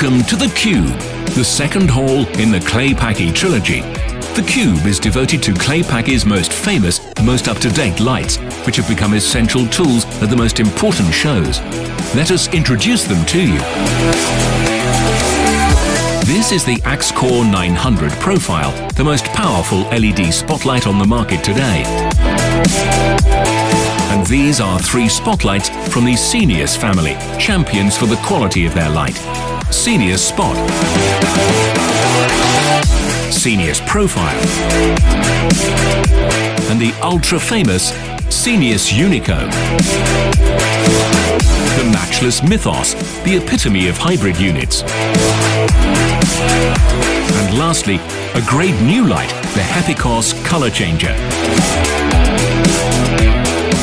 Welcome to the Cube, the second hall in the Claypaky Trilogy. The Cube is devoted to Claypaky's most famous, most up-to-date lights, which have become essential tools at the most important shows. Let us introduce them to you. This is the Axcor 900 Profile, the most powerful LED spotlight on the market today. And these are 3 spotlights from the Scenius family, champions for the quality of their light. Scenius Spot, Scenius Profile, and the ultra-famous Scenius Unico. The matchless Mythos, the epitome of hybrid units. And lastly, a great new light, the Hepikos color changer.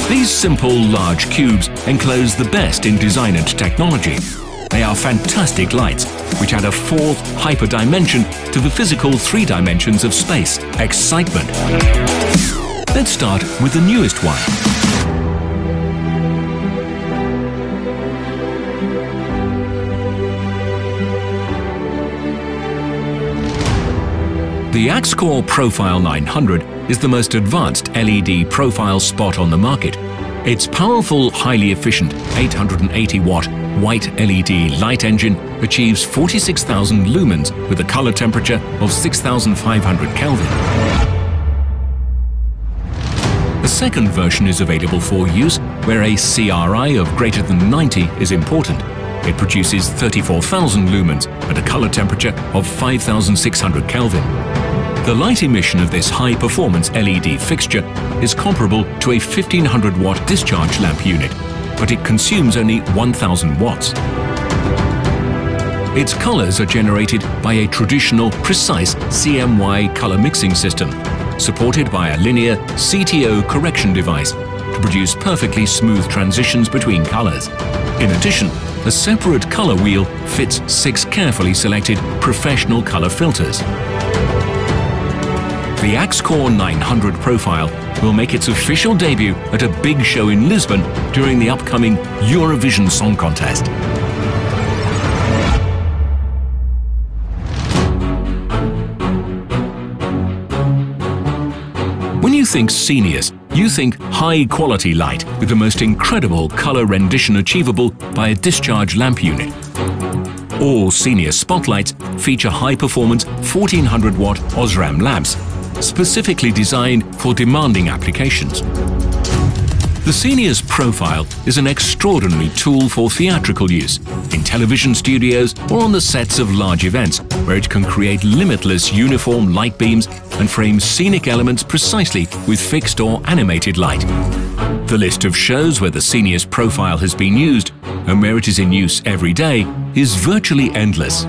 These simple, large cubes enclose the best in design and technology. They are fantastic lights, which add a 4th hyperdimension to the physical 3 dimensions of space, excitement. Let's start with the newest one. The Axcor Profile 900 is the most advanced LED profile spot on the market. Its powerful, highly efficient 880-watt white LED light engine achieves 46,000 lumens with a color temperature of 6,500 Kelvin. A second version is available for use where a CRI of greater than 90 is important. It produces 34,000 lumens at a color temperature of 5,600 Kelvin. The light emission of this high-performance LED fixture is comparable to a 1500-watt discharge lamp unit, but it consumes only 1,000 watts. Its colors are generated by a traditional, precise CMY color mixing system, supported by a linear CTO correction device to produce perfectly smooth transitions between colors. In addition, a separate color wheel fits 6 carefully selected professional color filters. The Axcor 900 Profile will make its official debut at a big show in Lisbon during the upcoming Eurovision Song Contest. When you think Scenius, you think high-quality light with the most incredible color rendition achievable by a discharge lamp unit. All Scenius spotlights feature high-performance 1400-watt Osram lamps, specifically designed for demanding applications. The Scenius Profile is an extraordinary tool for theatrical use, in television studios or on the sets of large events, where it can create limitless uniform light beams and frame scenic elements precisely with fixed or animated light. The list of shows where the Scenius Profile has been used, and where it is in use every day, is virtually endless.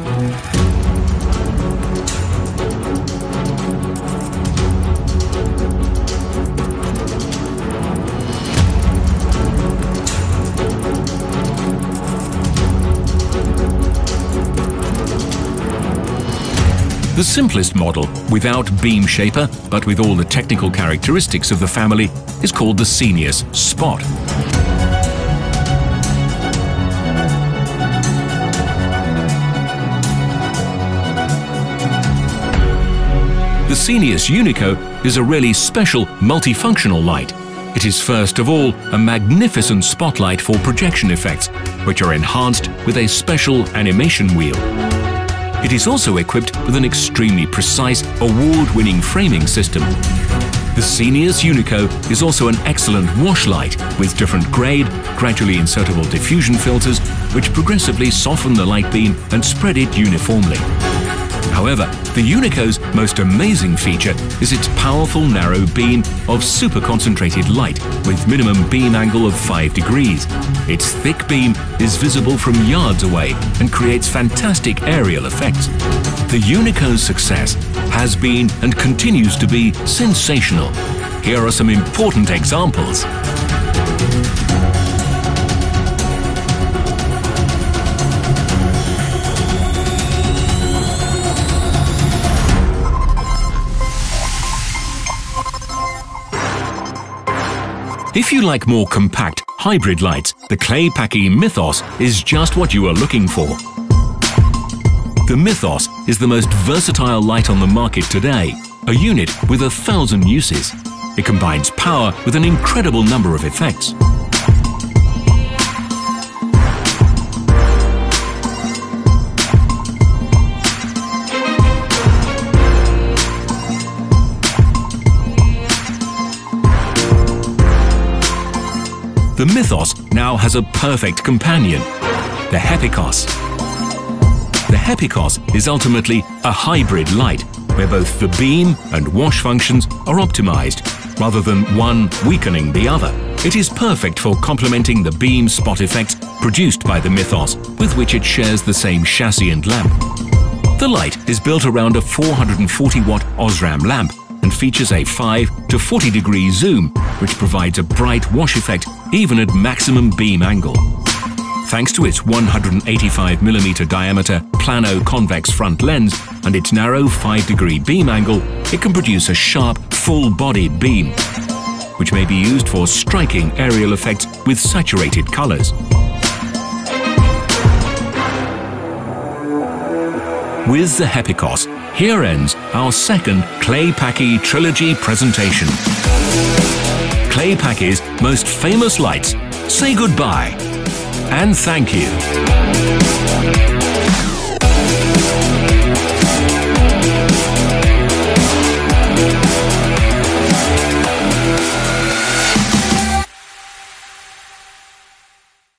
The simplest model, without beam shaper, but with all the technical characteristics of the family, is called the Scenius Spot. The Scenius Unico is a really special multifunctional light. It is first of all a magnificent spotlight for projection effects, which are enhanced with a special animation wheel. It is also equipped with an extremely precise, award-winning framing system. The Scenius Unico is also an excellent wash light with different grade, gradually insertable diffusion filters which progressively soften the light beam and spread it uniformly. However, the Unico's most amazing feature is its powerful narrow beam of super concentrated light with minimum beam angle of 5 degrees. Its thick beam is visible from yards away and creates fantastic aerial effects. The Unico's success has been and continues to be sensational. Here are some important examples. If you like more compact, hybrid lights, the Claypaky Mythos is just what you are looking for. The Mythos is the most versatile light on the market today, a unit with 1,000 uses. It combines power with an incredible number of effects. The Mythos now has a perfect companion, the Hepikos. The Hepikos is ultimately a hybrid light, where both the beam and wash functions are optimized, rather than one weakening the other. It is perfect for complementing the beam spot effects produced by the Mythos, with which it shares the same chassis and lamp. The light is built around a 440-watt Osram lamp and features a 5 to 40 degree zoom, which provides a bright wash effect even at maximum beam angle. Thanks to its 185mm diameter plano-convex front lens and its narrow 5-degree beam angle, it can produce a sharp, full-bodied beam, which may be used for striking aerial effects with saturated colors. With the Hepikos, here ends our second Claypaky Trilogy presentation. Claypaky's most famous lights say goodbye and thank you.